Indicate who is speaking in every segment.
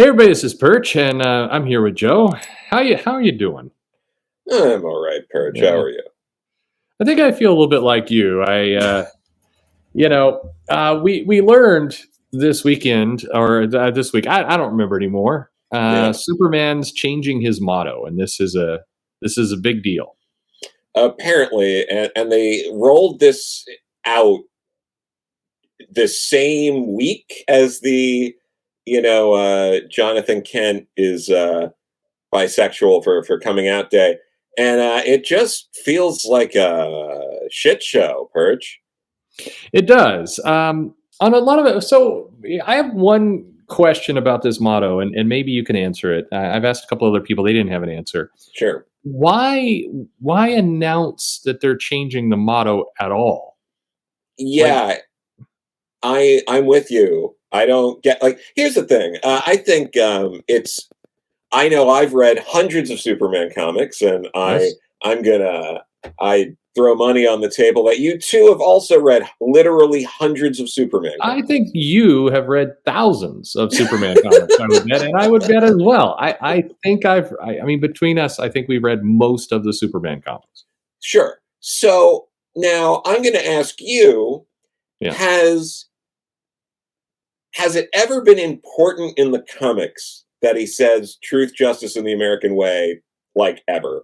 Speaker 1: Hey everybody, this is Perch, and I'm here with Joe. How you doing?
Speaker 2: I'm all right, Perch. How
Speaker 1: Yeah,
Speaker 2: are you?
Speaker 1: I think I feel a little bit like you. We learned this weekend or this week. I don't remember anymore.
Speaker 2: Yeah.
Speaker 1: Superman's changing his motto, and this is a big deal.
Speaker 2: Apparently, and they rolled this out the same week as Jonathan Kent is bisexual for coming out day. And it just feels like a shit show, Perch.
Speaker 1: It does. On a lot of it. So I have one question about this motto, and maybe you can answer it. I've asked a couple other people; they didn't have an answer.
Speaker 2: Sure.
Speaker 1: Why announce that they're changing the motto at all? Like,
Speaker 2: Yeah, I'm with you. I don't get like here's the thing. I think it's I know I've read hundreds of Superman comics, and
Speaker 1: yes,
Speaker 2: I throw money on the table that you too have also read literally hundreds of Superman
Speaker 1: I think
Speaker 2: comics.
Speaker 1: you have read thousands of Superman comics. I would bet, and I would bet as well. I think I mean, between us, I think we've read most of the Superman comics.
Speaker 2: Sure. So now I'm going to ask you:
Speaker 1: Yeah.
Speaker 2: Has it ever been important in the comics that he says truth, justice, and the American way, like ever?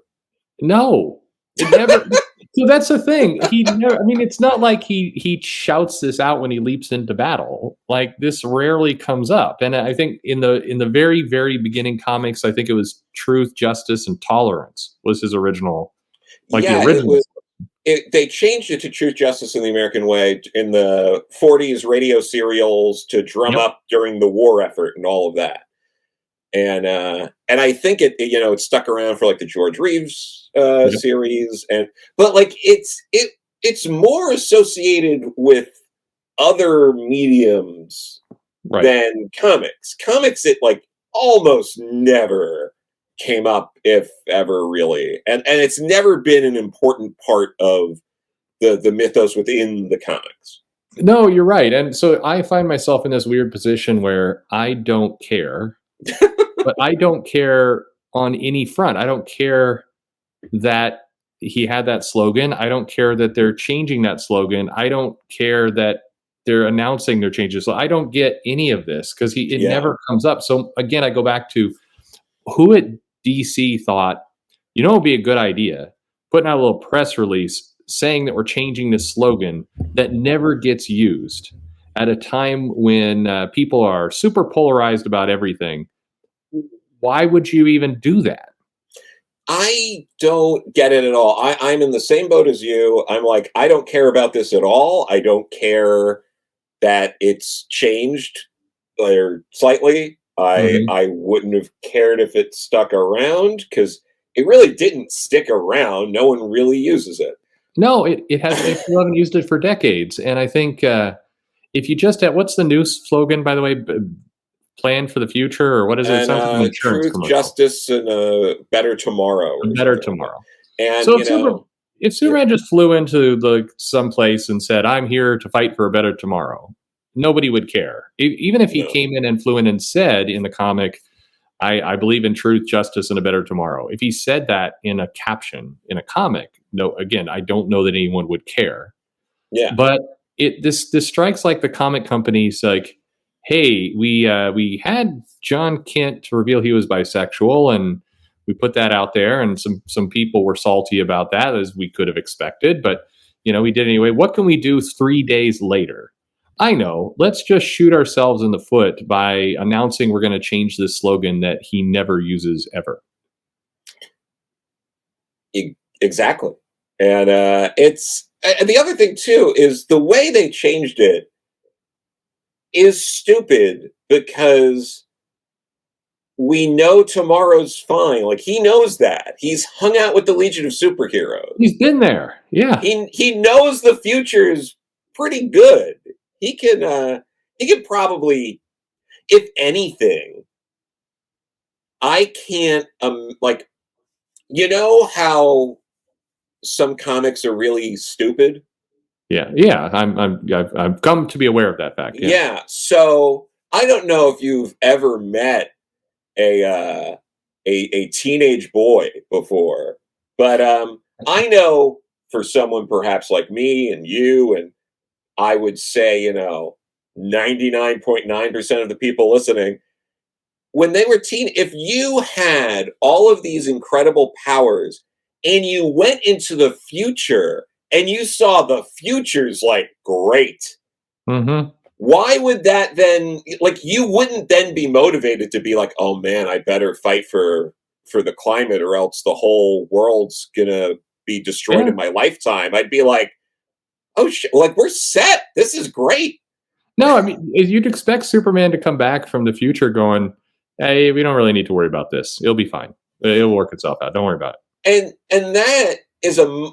Speaker 1: No, it never. So that's the thing. He never. I mean, it's not like he shouts this out when he leaps into battle. Like this rarely comes up. And I think in the very beginning comics, I think it was truth, justice, and tolerance was his original, like the
Speaker 2: Yeah, it
Speaker 1: original.
Speaker 2: was. They changed it to Truth, Justice, and the American Way in the 40s radio serials to drum
Speaker 1: Yep.
Speaker 2: up during the war effort and all of that. And I think it stuck around for like the George Reeves
Speaker 1: Yep.
Speaker 2: series, but like it's more associated with other mediums
Speaker 1: Right.
Speaker 2: than comics. Comics, it like almost never came up, if ever, really, and it's never been an important part of the mythos within the comics.
Speaker 1: No, you're right. And so I find myself in this weird position where I don't care, but I don't care on any front. I don't care that he had that slogan. I don't care that they're changing that slogan. I don't care that they're announcing their changes. So I don't get any of this because it
Speaker 2: Yeah,
Speaker 1: never comes up. So again, I go back to who at DC thought, it would be a good idea, putting out a little press release saying that we're changing this slogan that never gets used at a time when people are super polarized about everything. Why would you even do that?
Speaker 2: I don't get it at all. I'm in the same boat as you. I'm like, I don't care about this at all. I don't care that it's changed or slightly. I
Speaker 1: Mhm.
Speaker 2: I wouldn't have cared if it stuck around because it really didn't stick around. No one really uses it.
Speaker 1: No, it has. People haven't used it for decades, and I think if you just have, what's the new slogan, by the way? Plan for the future, or what is it? It
Speaker 2: And
Speaker 1: sounds like an insurance
Speaker 2: truth,
Speaker 1: commercial.
Speaker 2: justice, and a better tomorrow,
Speaker 1: A
Speaker 2: or
Speaker 1: better
Speaker 2: something like
Speaker 1: tomorrow.
Speaker 2: that. And
Speaker 1: So if
Speaker 2: yeah,
Speaker 1: Superman just flew into some place and said, "I'm here to fight for a better tomorrow," nobody would care. Even if he
Speaker 2: no,
Speaker 1: came in and flew in and said in the comic, I believe in truth, justice, and a better tomorrow." If he said that in a caption in a comic, no, again, I don't know that anyone would care.
Speaker 2: yeah,
Speaker 1: But this strikes like the comic companies like, hey, we had John Kent to reveal he was bisexual, and we put that out there, and some people were salty about that, as we could have expected, but we did anyway. What can we do 3 days later? I know. Let's just shoot ourselves in the foot by announcing we're going to change this slogan that he never uses ever.
Speaker 2: exactly. And and the other thing too is the way they changed it is stupid because we know tomorrow's fine. Like he knows that. He's hung out with the Legion of Superheroes.
Speaker 1: He's been there. Yeah.
Speaker 2: He knows the future is pretty good. He can he can probably, if anything, I can't like how some comics are really stupid.
Speaker 1: Yeah. Yeah. I've come to be aware of that fact. Yeah.
Speaker 2: Yeah. So I don't know if you've ever met a a teenage boy before, but I know for someone perhaps like me and you, and I would say 99.9% of the people listening, when they were if you had all of these incredible powers and you went into the future and you saw the future's like great,
Speaker 1: Hmm.
Speaker 2: why would that then, like, you wouldn't then be motivated to be like, oh man, I better fight for the climate or else the whole world's gonna be destroyed
Speaker 1: Yeah.
Speaker 2: in my lifetime. I'd be like, oh shit, like, we're set, this is great.
Speaker 1: No, I mean, you'd expect Superman to come back from the future going, "Hey, we don't really need to worry about this. It'll be fine. It'll work itself out. Don't worry about it."
Speaker 2: And that is a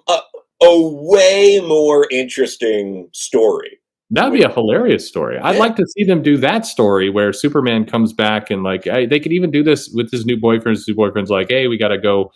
Speaker 2: way more interesting story.
Speaker 1: That'd be a hilarious story. I'd
Speaker 2: Yeah,
Speaker 1: like to see them do that story where Superman comes back and like they could even do this with his new boyfriend. His new boyfriend's like, "Hey, we got to go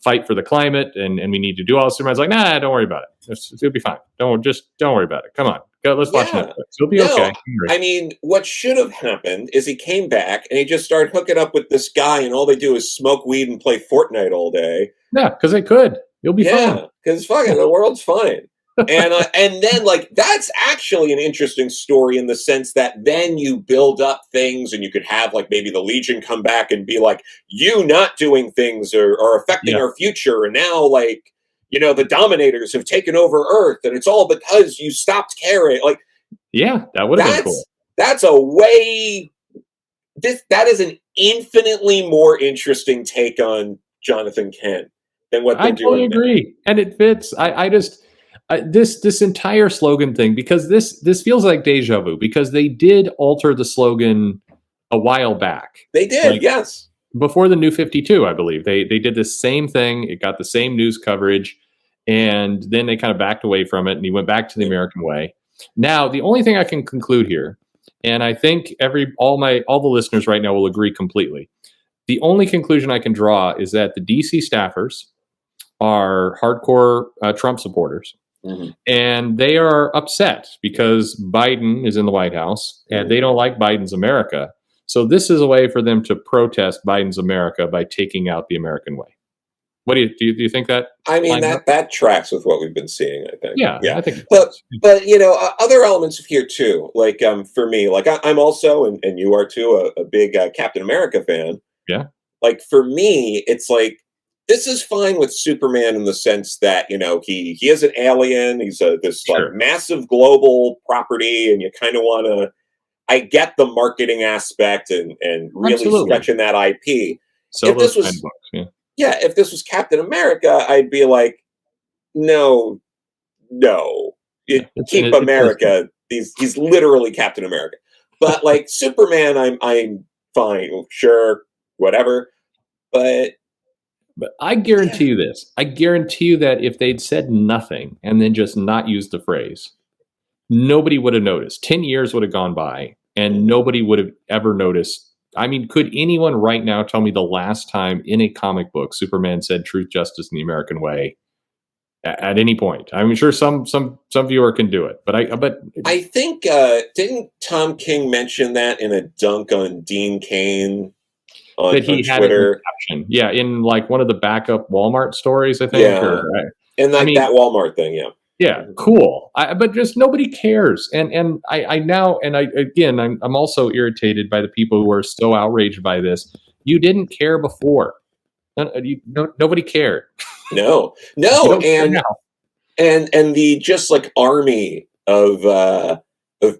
Speaker 1: fight for the climate, and we need to do all this." Superman's like, "Nah, don't worry about it. It'll be fine. Don't worry about it. Come on, go. Let's watch
Speaker 2: yeah.
Speaker 1: Netflix. It'll be okay."
Speaker 2: No, I mean, what should have happened is he came back and he just started hooking up with this guy, and all they do is smoke weed and play Fortnite all day.
Speaker 1: Yeah, because they could. You'll be fine.
Speaker 2: Yeah, because fucking the world's fine. And then, like, that's actually an interesting story in the sense that then you build up things and you could have like maybe the Legion come back and be like, you not doing things are affecting
Speaker 1: Yeah,
Speaker 2: our future, and now, like, the Dominators have taken over Earth, and it's all because you stopped caring. Like,
Speaker 1: yeah, that would have been cool.
Speaker 2: that's a way that is an infinitely more interesting take on Jonathan Kent than what
Speaker 1: I
Speaker 2: they're
Speaker 1: totally
Speaker 2: doing now.
Speaker 1: agree, and it fits. I just this entire slogan thing, because this feels like deja vu, because they did alter the slogan a while back,
Speaker 2: They did,
Speaker 1: like
Speaker 2: yes.
Speaker 1: before the New 52, I believe. They did the same thing. It got the same news coverage, and then they kind of backed away from it, and he went back to the American way. Now, the only thing I can conclude here, and I think all the listeners right now will agree completely. The only conclusion I can draw is that the DC staffers are hardcore Trump supporters,
Speaker 2: Mhm,
Speaker 1: and they are upset because Biden is in the White House and
Speaker 2: mhm.
Speaker 1: they don't like Biden's America. So this is a way for them to protest Biden's America by taking out the American way. What do you think that
Speaker 2: I mean,
Speaker 1: lines up?
Speaker 2: that tracks with what we've been seeing, I think.
Speaker 1: Yeah,
Speaker 2: Yeah.
Speaker 1: I think it
Speaker 2: But
Speaker 1: does.
Speaker 2: other elements of here too, like, for me, like, I'm also, and you are too, a big Captain America fan.
Speaker 1: Yeah,
Speaker 2: Like, for me, it's like, this is fine with Superman in the sense that he is an alien. He's this like
Speaker 1: sure,
Speaker 2: massive global property, and you kind of want to. I get the marketing aspect and really
Speaker 1: absolutely.
Speaker 2: stretching that IP.
Speaker 1: Sell
Speaker 2: If
Speaker 1: those
Speaker 2: this
Speaker 1: kind of
Speaker 2: was
Speaker 1: books. Yeah,
Speaker 2: Yeah, if this was Captain America, I'd be like, no, no,
Speaker 1: yeah.
Speaker 2: keep
Speaker 1: It's innocent.
Speaker 2: America. He's literally Captain America. But like Superman, I'm fine, sure, whatever. But
Speaker 1: But I
Speaker 2: yeah,
Speaker 1: guarantee you this. I guarantee you that if they'd said nothing and then just not used the phrase, nobody would have noticed. 10 years would have gone by and
Speaker 2: mhm.
Speaker 1: nobody would have ever noticed. I mean, could anyone right now tell me the last time in a comic book Superman said truth, justice, and the American way at any point? I'm sure some viewer can do it, but
Speaker 2: I think didn't Tom King mention that in a dunk on Dean Cain
Speaker 1: that
Speaker 2: on
Speaker 1: he had it in the
Speaker 2: Twitter?
Speaker 1: caption. Yeah, in like one of the backup Walmart stories, I think. Or
Speaker 2: Yeah, and
Speaker 1: I
Speaker 2: like
Speaker 1: mean,
Speaker 2: that Walmart thing. Yeah.
Speaker 1: yeah,
Speaker 2: Mhm.
Speaker 1: cool. But just nobody cares, and I now, and I again, I'm also irritated by the people who are so outraged by this. You didn't care before. Nobody cared.
Speaker 2: No,
Speaker 1: You
Speaker 2: no,
Speaker 1: don't care now.
Speaker 2: and the just like army of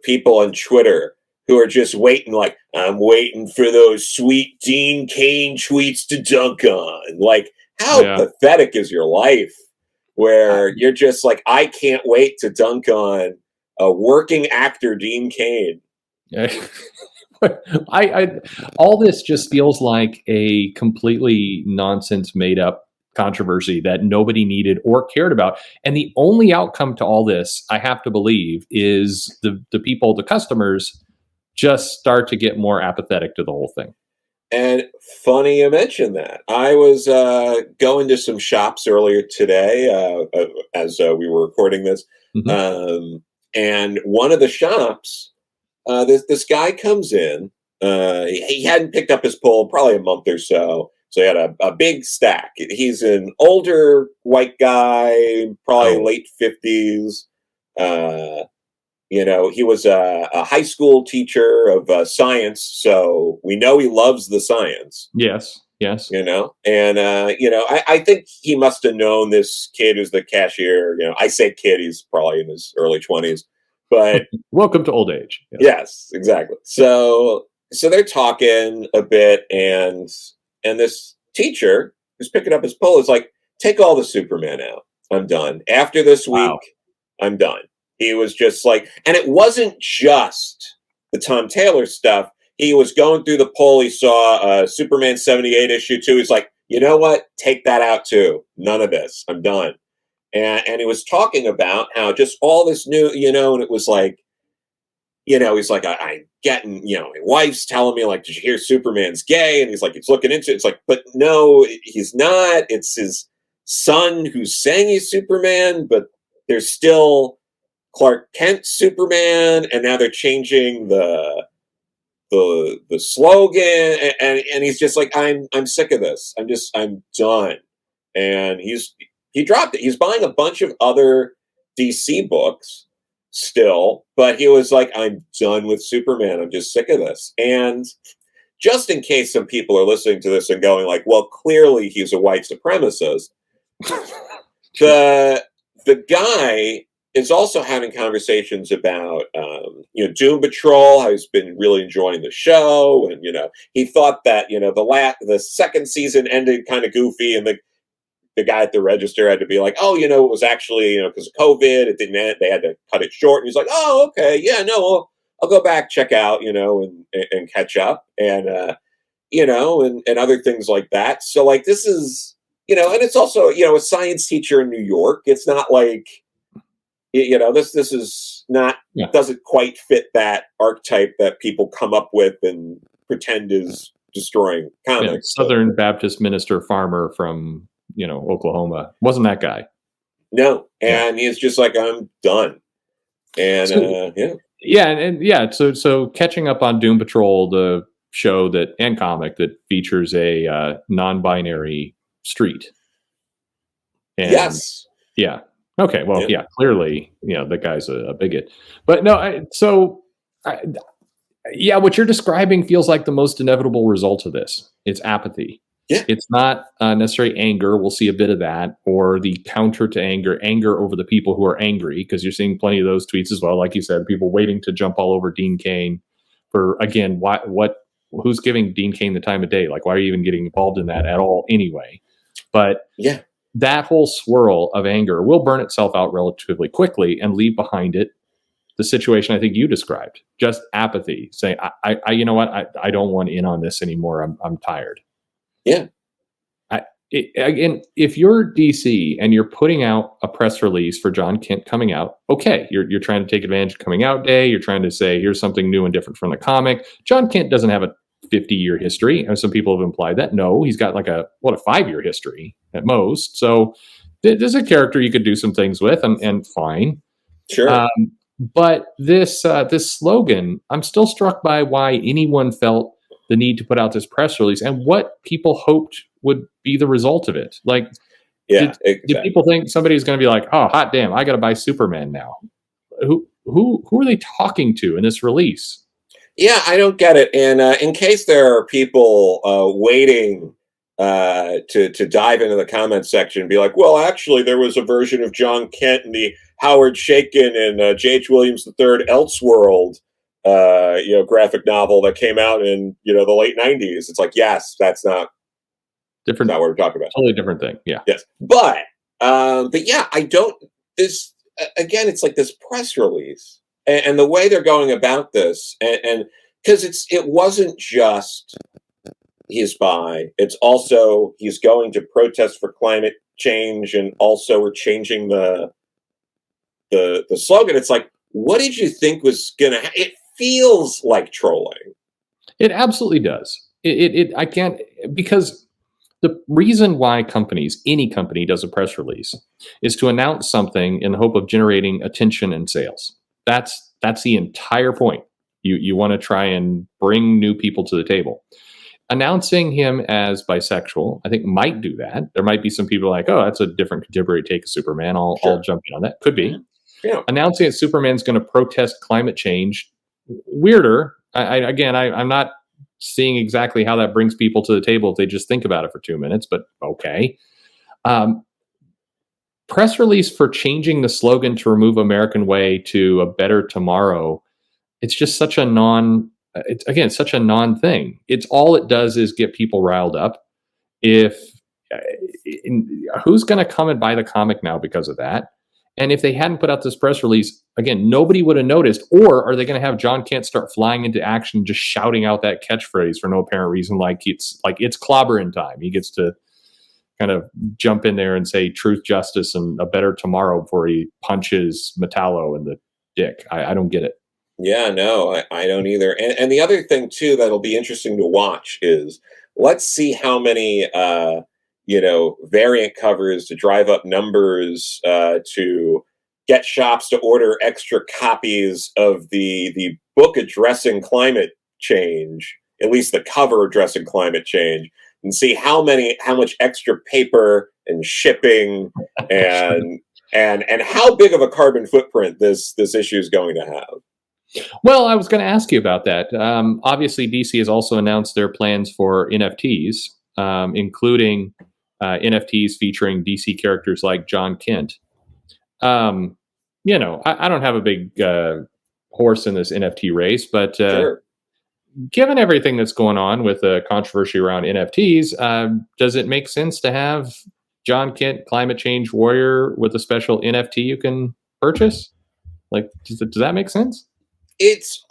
Speaker 2: people on Twitter who are just waiting, like, I'm waiting for those sweet Dean Cain tweets to dunk on. Like, how
Speaker 1: Yeah.
Speaker 2: pathetic is your life?
Speaker 1: I,
Speaker 2: Where you're just like, I can't wait to dunk on a working actor, Dean Cain.
Speaker 1: I all this just feels like a completely nonsense made up controversy that nobody needed or cared about. And the only outcome to all this, I have to believe, is the people, the customers, just start to get more apathetic to the whole thing.
Speaker 2: And funny you mentioned that. I was going to some shops earlier today as we were recording this.
Speaker 1: Hmm.
Speaker 2: And one of the shops, this guy comes in He hadn't picked up his poll probably a month or so. So he had a big stack. He's an older white guy, probably
Speaker 1: Oh,
Speaker 2: late 50s. Uh, he was a high school teacher of science, so we know he loves the science.
Speaker 1: yes, yes.
Speaker 2: And I think he must have known this kid who's the cashier. I say kid, he's probably in his early 20s, but
Speaker 1: Welcome to old age. Yes.
Speaker 2: yes, exactly. So they're talking a bit, and this teacher who's picking up his poll is like, take all the Superman out. I'm done. After this week,
Speaker 1: Wow.
Speaker 2: I'm done. He was just like, and it wasn't just the Tom Taylor stuff. He was going through the poll. He saw Superman 78 issue 2. He's like, you know what? Take that out too. None of this. I'm done. And he was talking about how just all this new, and it was like, he's like, I'm getting, my wife's telling me, like, did you hear Superman's gay? And he's like, he's looking into it. It's like, but no, he's not. It's his son who's saying he's Superman, but there's still Clark Kent Superman, and now they're changing the slogan, and he's just like, I'm sick of this. I'm done. And he dropped it. He's buying a bunch of other DC books still, but he was like, I'm done with Superman. I'm just sick of this. And just in case some people are listening to this and going like, well, clearly he's a white supremacist, the guy is also having conversations about Doom Patrol, how he's been really enjoying the show, and he thought that the second season ended kind of goofy, and the guy at the register had to be like, oh, it was actually because of COVID, it didn't end, they had to cut it short, and he's like, oh, okay, yeah, no, I'll go back, check out, and catch up, and and other things like that. So like this is and it's also a science teacher in New York. It's not like this is not
Speaker 1: Yeah.
Speaker 2: doesn't quite fit that archetype that people come up with and pretend is destroying comics.
Speaker 1: Southern Baptist minister farmer from Oklahoma. Wasn't that guy?
Speaker 2: No,
Speaker 1: Yeah.
Speaker 2: and he's just like, I'm done. And
Speaker 1: So,
Speaker 2: yeah,
Speaker 1: yeah. So catching up on Doom Patrol, the show and comic that features a non-binary street. And
Speaker 2: yes,
Speaker 1: yeah. Okay. Well, yeah. Clearly, the guy's a bigot. But no. Yeah, what you're describing feels like the most inevitable result of this. It's apathy.
Speaker 2: Yeah.
Speaker 1: It's not necessarily anger. We'll see a bit of that, or the counter to anger over the people who are angry, because you're seeing plenty of those tweets as well. Like you said, people waiting to jump all over Dean Cain for, again, who's giving Dean Cain the time of day? Like, why are you even getting involved in that at all anyway? But
Speaker 2: yeah,
Speaker 1: that whole swirl of anger will burn itself out relatively quickly and leave behind it the situation I think you described, just apathy, saying, I you know what, I don't want in on this anymore. I'm tired.
Speaker 2: yeah,
Speaker 1: Again, if you're DC and you're putting out a press release for John Kent coming out, okay, you're trying to take advantage of coming out day. You're trying to say, here's something new and different from the comic. John Kent doesn't have a 50-year history. And some people have implied that. No, he's got like a 5-year history at most. So there's a character you could do some things with, and fine.
Speaker 2: sure.
Speaker 1: But this slogan, I'm still struck by why anyone felt the need to put out this press release and what people hoped would be the result of it. Like,
Speaker 2: Yeah,
Speaker 1: did people think somebody's going to be like, oh, hot damn, I got to buy Superman now? Who are they talking to in this release?
Speaker 2: Yeah, I don't get it. And in case there are people waiting to dive into the comments section and be like, well, actually, there was a version of John Kent in the Howard Chaykin and J.H. Williams III Elseworld graphic novel that came out in the late 90s. It's like, yes, that's not
Speaker 1: Different.
Speaker 2: not what we're talking about.
Speaker 1: Totally different thing. Yeah.
Speaker 2: Yes, but yeah, I don't. This again, it's like this press release and the way they're going about this, and because it wasn't just he's bi, it's also he's going to protest for climate change, and also we're changing the slogan. It's like, what did you think was gonna? It feels like trolling.
Speaker 1: It absolutely does. I can't, because the reason why any company does a press release is to announce something in the hope of generating attention and sales. That's the entire point. You want to try and bring new people to the table. Announcing him as bisexual, I think, might do that. There might be some people like, oh, that's a different contemporary take of Superman. I'll jump in on that. Could be.
Speaker 2: Yeah.
Speaker 1: Announcing that Superman's going to protest climate change, weirder. I'm not seeing exactly how that brings people to the table if they just think about it for 2 minutes, but okay. Press release for changing the slogan to remove American Way to a better tomorrow. It's just such a such a non thing. It's all it does is get people riled up. Who's going to come and buy the comic now because of that? And if they hadn't put out this press release, again, nobody would have noticed. Or are they going to have John Kent start flying into action, just shouting out that catchphrase for no apparent reason, like it's clobbering time? He gets to kind of jump in there and say truth, justice, and a better tomorrow before he punches Metallo in the dick. I don't get it.
Speaker 2: Yeah, no, I don't either. And the other thing too that'll be interesting to watch is, let's see how many variant covers to drive up numbers, to get shops to order extra copies of the book addressing climate change, at least the cover addressing climate change, and see how much extra paper and shipping and how big of a carbon footprint this issue is going to have.
Speaker 1: Well, I was going to ask you about that. Obviously, DC has also announced their plans for NFTs, including NFTs featuring DC characters like John Kent. I don't have a big horse in this NFT race, but
Speaker 2: Sure.
Speaker 1: Given everything that's going on with the controversy around NFTs, does it make sense to have John Kent, climate change warrior, with a special NFT you can purchase? Like, does that make sense?
Speaker 2: It's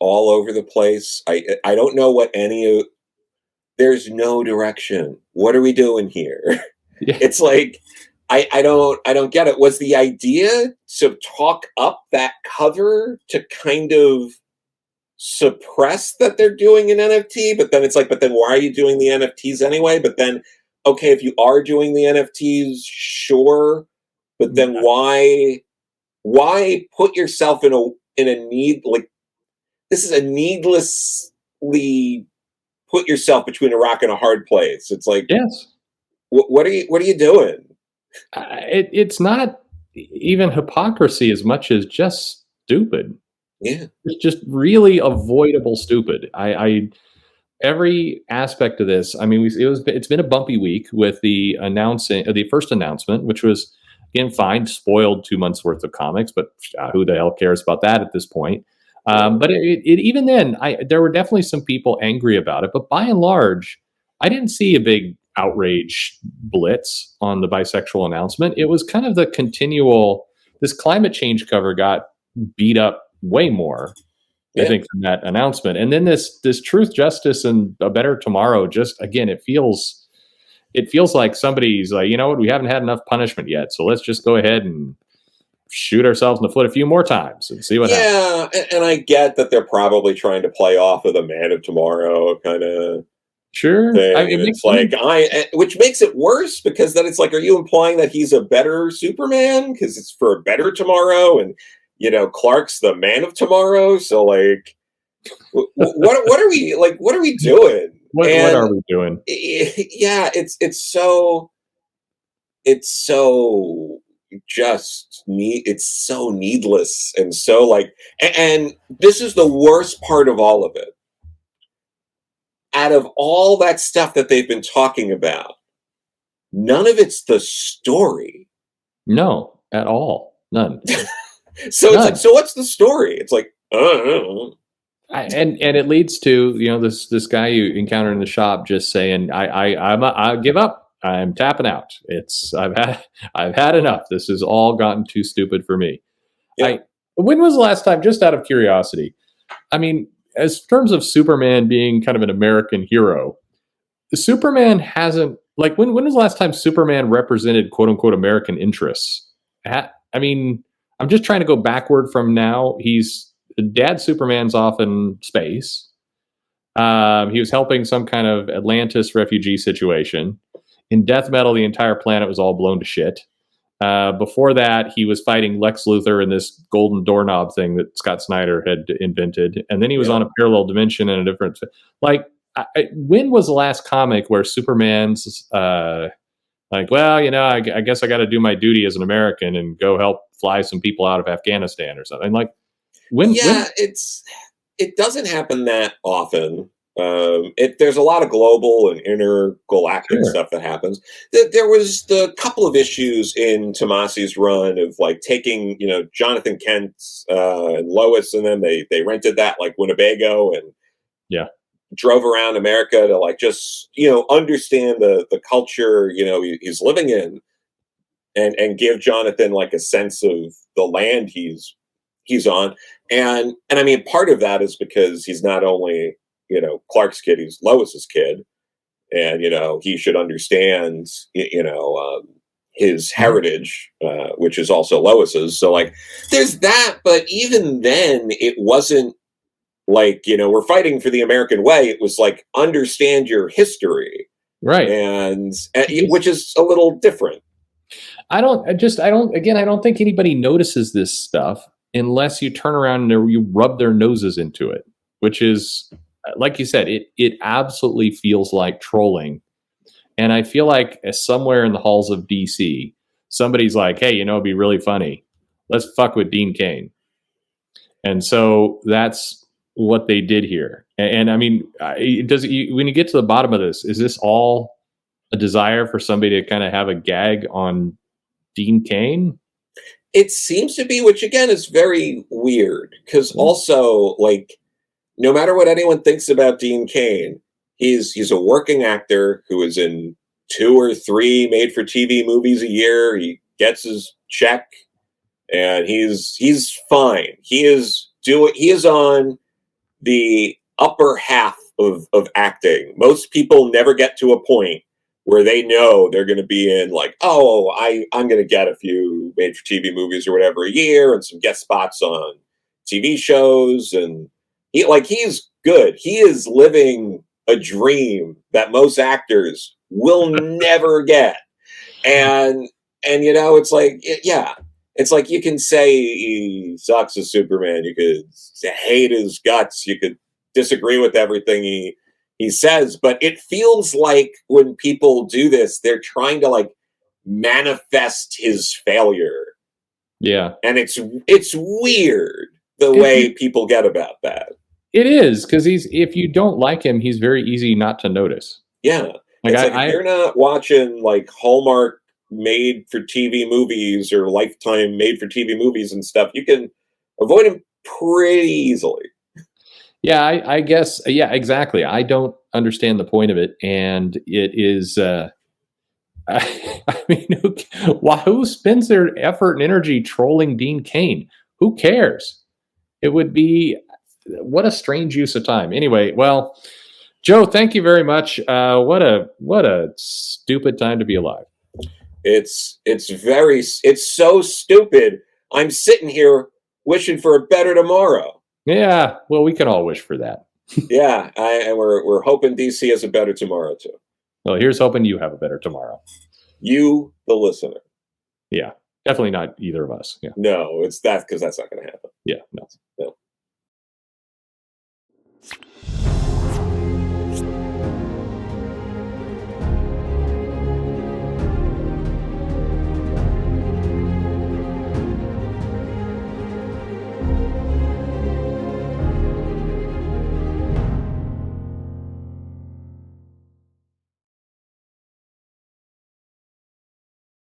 Speaker 2: all over the place. I don't know what there's no direction. What are we doing here?
Speaker 1: Yeah.
Speaker 2: It's like I don't get it. Was the idea to talk up that cover to kind of suppress that they're doing an NFT? But then it's like, but then why are you doing the NFTs anyway? But then, okay, if you are doing the NFTs, sure. But then why put yourself in a need, like, this is a needlessly put yourself between a rock and a hard place. It's like,
Speaker 1: yes.
Speaker 2: What are you doing?
Speaker 1: It's not even hypocrisy as much as just stupid.
Speaker 2: Yeah,
Speaker 1: It's just really avoidable stupid. Every aspect of this. I mean, it's been a bumpy week with the first announcement, which was, again, fine, spoiled 2 months worth of comics, but who the hell cares about that at this point? But even then, there were definitely some people angry about it. But by and large, I didn't see a big outrage blitz on the bisexual announcement. It was kind of the continual. This climate change cover got beat up way more, I think, from that announcement. And then this truth, justice, and a better tomorrow. Just again, it feels like somebody's like, you know what, we haven't had enough punishment yet, so let's just go ahead and shoot ourselves in the foot a few more times and see what happens.
Speaker 2: Yeah, and I get that they're probably trying to play off of the Man of Tomorrow kind of
Speaker 1: sure
Speaker 2: thing. It's like which makes it worse, because then it's like, are you implying that he's a better Superman because it's for a better tomorrow, and Clark's the Man of Tomorrow? So like, what are we like? What are we doing?
Speaker 1: What are we doing?
Speaker 2: Yeah, it's so needless, and so like, and this is the worst part of all of it. Out of all that stuff that they've been talking about, none of it's the story.
Speaker 1: No, at all. None.
Speaker 2: So it's like, so what's the story? It's like, I don't know.
Speaker 1: And it leads to this guy you encounter in the shop just saying, I give up. I'm tapping out. I've had enough. This has all gotten too stupid for me.
Speaker 2: Yeah.
Speaker 1: When was the last time, just out of curiosity, I mean, as terms of Superman being kind of an American hero, Superman hasn't, like, when was the last time Superman represented quote unquote American interests? I mean, I'm just trying to go backward from now. Dad Superman's off in space. He was helping some kind of Atlantis refugee situation. In Death Metal, the entire planet was all blown to shit. Before that, he was fighting Lex Luthor in this golden doorknob thing that Scott Snyder had invented, and then he was on a parallel dimension in a different. Like, when was the last comic where Superman's like, well, I guess I got to do my duty as an American and go help fly some people out of Afghanistan or something? Like, when?
Speaker 2: It doesn't happen that often. There's a lot of global and intergalactic stuff that happens. There was the couple of issues in Tomasi's run of like taking, Jonathan Kent and Lois, and then they rented that like Winnebago and drove around America to like just understand the culture he's living in, and give Jonathan like a sense of the land he's on, and I mean part of that is because he's not only Clark's kid, he's Lois's kid, and he should understand his heritage, which is also Lois's. So like there's that, but even then it wasn't like we're fighting for the American way. It was like understand your history,
Speaker 1: right?
Speaker 2: And which is a little different.
Speaker 1: I don't think anybody notices this stuff unless you turn around and you rub their noses into it, which is, like you said, it absolutely feels like trolling. And I feel like somewhere in the halls of DC, somebody's like, hey, it'd be really funny. Let's fuck with Dean Cain. And so that's what they did here. And I mean, when you get to the bottom of this, is this all a desire for somebody to kind of have a gag on Dean Cain?
Speaker 2: It seems to be, which again is very weird, because also, like, no matter what anyone thinks about Dean Cain, he's a working actor who is in 2 or 3 made-for-TV movies a year. He gets his check, and he's fine. He is on the upper half of acting. Most people never get to a point where they know they're going to be in like, I'm going to get a few made-for-TV movies or whatever a year, and some guest spots on TV shows, and he's good. He is living a dream that most actors will never get. And it's like, it's like you can say he sucks as Superman. You could hate his guts. You could disagree with everything he says, but it feels like when people do this, they're trying to like manifest his failure.
Speaker 1: Yeah.
Speaker 2: And it's weird the way people get about that.
Speaker 1: It is, because if you don't like him, he's very easy not to notice.
Speaker 2: Yeah. Like, if you're not watching like Hallmark made for TV movies or Lifetime made for TV movies and stuff, you can avoid him pretty easily.
Speaker 1: Yeah, I guess. Yeah, exactly. I don't understand the point of it. And it is, I mean, who spends their effort and energy trolling Dean Cain? Who cares? It would be, what a strange use of time. Anyway, well, Joe, thank you very much. What a stupid time to be alive.
Speaker 2: It's so stupid. I'm sitting here wishing for a better tomorrow.
Speaker 1: Yeah, well, we can all wish for that.
Speaker 2: Yeah, and we're hoping DC has a better tomorrow too.
Speaker 1: Well, here's hoping you have a better tomorrow.
Speaker 2: You, the listener.
Speaker 1: Yeah, definitely not either of us. Yeah.
Speaker 2: No, it's that, because that's not going to happen.
Speaker 1: Yeah, no.